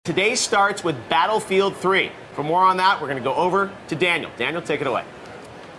Today starts with Battlefield 3. For more on that, we're going to go over to Daniel. Daniel, take it away.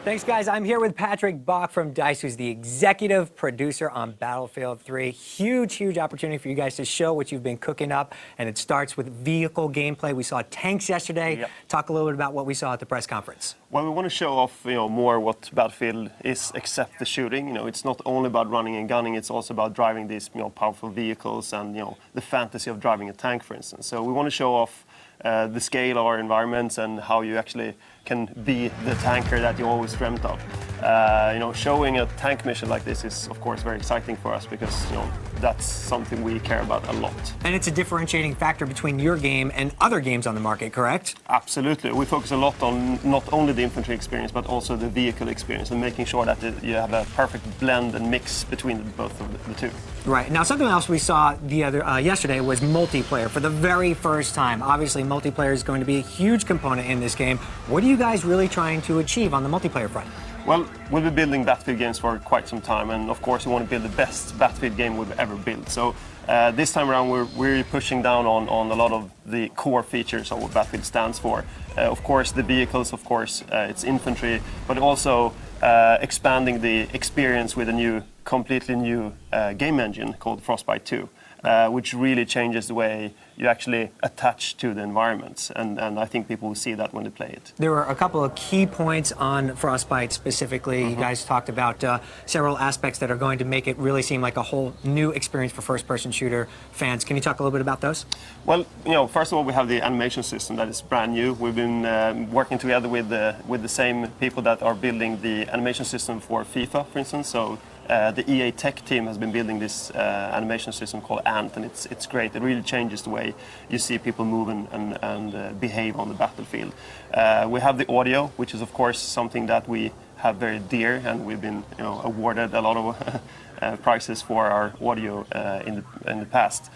Thanks, guys. I'm here with Patrick Bach from DICE, who's the executive producer on Battlefield 3. Huge opportunity for you guys to show what you've been cooking up, and it starts with vehicle gameplay. We saw tanks yesterday. Yep. Talk a little bit about what we saw at the press conference. Well, we want to show off, more what Battlefield is except the shooting. It's not only about running and gunning; it's also about driving these, powerful vehicles and the fantasy of driving a tank, for instance. So we want to show off the scale of our environments and how you actually can be the tanker that you always dreamt of. Showing a tank mission like this is, of course, very exciting for us because, that's something we care about a lot. And it's a differentiating factor between your game and other games on the market, correct? Absolutely. We focus a lot on not only the infantry experience, but also the vehicle experience and making sure that you have a perfect blend and mix between both of the two. Right. Now, something else we saw yesterday was multiplayer for the very first time. Obviously, multiplayer is going to be a huge component in this game. What are you guys really trying to achieve on the multiplayer front? Well, we've been building Battlefield games for quite some time, and of course we want to build the best Battlefield game we've ever built. So this time around we're really pushing down on a lot of the core features of what Battlefield stands for. Of course the vehicles, it's infantry, but also expanding the experience with a completely new game engine called Frostbite 2. Which really changes the way you actually attach to the environments, and I think people will see that when they play it. There were a couple of key points on Frostbite specifically. You guys talked about several aspects that are going to make it really seem like a whole new experience for first-person shooter fans. Can you talk a little bit about those? Well, first of all, we have the animation system that is brand new. We've been working together with the same people that are building the animation system for FIFA, for instance. So the EA tech team has been building this animation system called Ant, and it's great. It really changes the way you see people move and behave on the battlefield. We have the audio, which is of course something that we have very dear, and we've been awarded a lot of prizes for our audio in the past.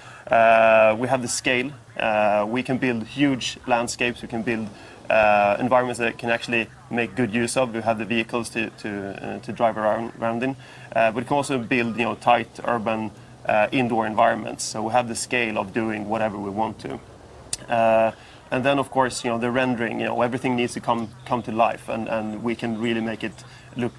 We have the scale. We can build huge landscapes. We can build environments that can actually make good use of. We have the vehicles to drive around in, but we can also build tight urban indoor environments. So we have the scale of doing whatever we want to. And then of course the rendering, everything needs to come to life, and we can really make it look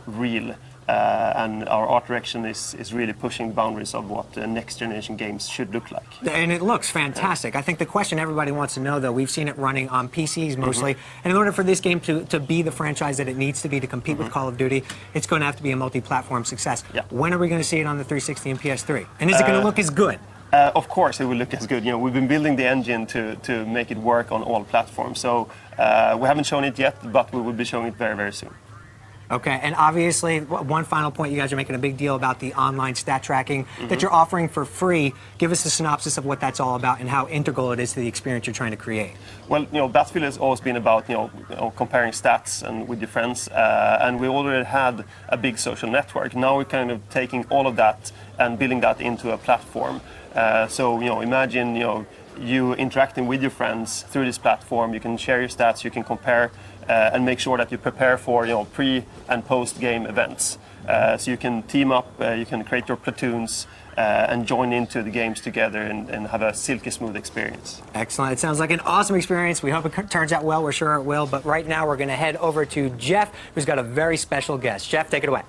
real. And our art direction is really pushing the boundaries of what next generation games should look like. And it looks fantastic. I think the question everybody wants to know, though, we've seen it running on PCs mostly, and in order for this game to be the franchise that it needs to be to compete with Call of Duty, it's going to have to be a multi-platform success. Yeah. When are we going to see it on the 360 and PS3? And is it going to look as good? Of course it will look as good. We've been building the engine to make it work on all platforms. So we haven't shown it yet, but we will be showing it very soon. Okay, and obviously, one final point, you guys are making a big deal about the online stat tracking that you're offering for free. Give us a synopsis of what that's all about and how integral it is to the experience you're trying to create. Well, Battlefield has always been about, comparing stats and with your friends, and we already had a big social network. Now we're kind of taking all of that and building that into a platform. So, imagine, you interacting with your friends through this platform. You can share your stats, you can compare and make sure that you prepare for pre and post game events. So you can team up, you can create your platoons and join into the games together and have a silky smooth experience. Excellent. It sounds like an awesome experience. We hope it turns out well. We're sure it will. But right now we're going to head over to Jeff, who's got a very special guest. Jeff, take it away.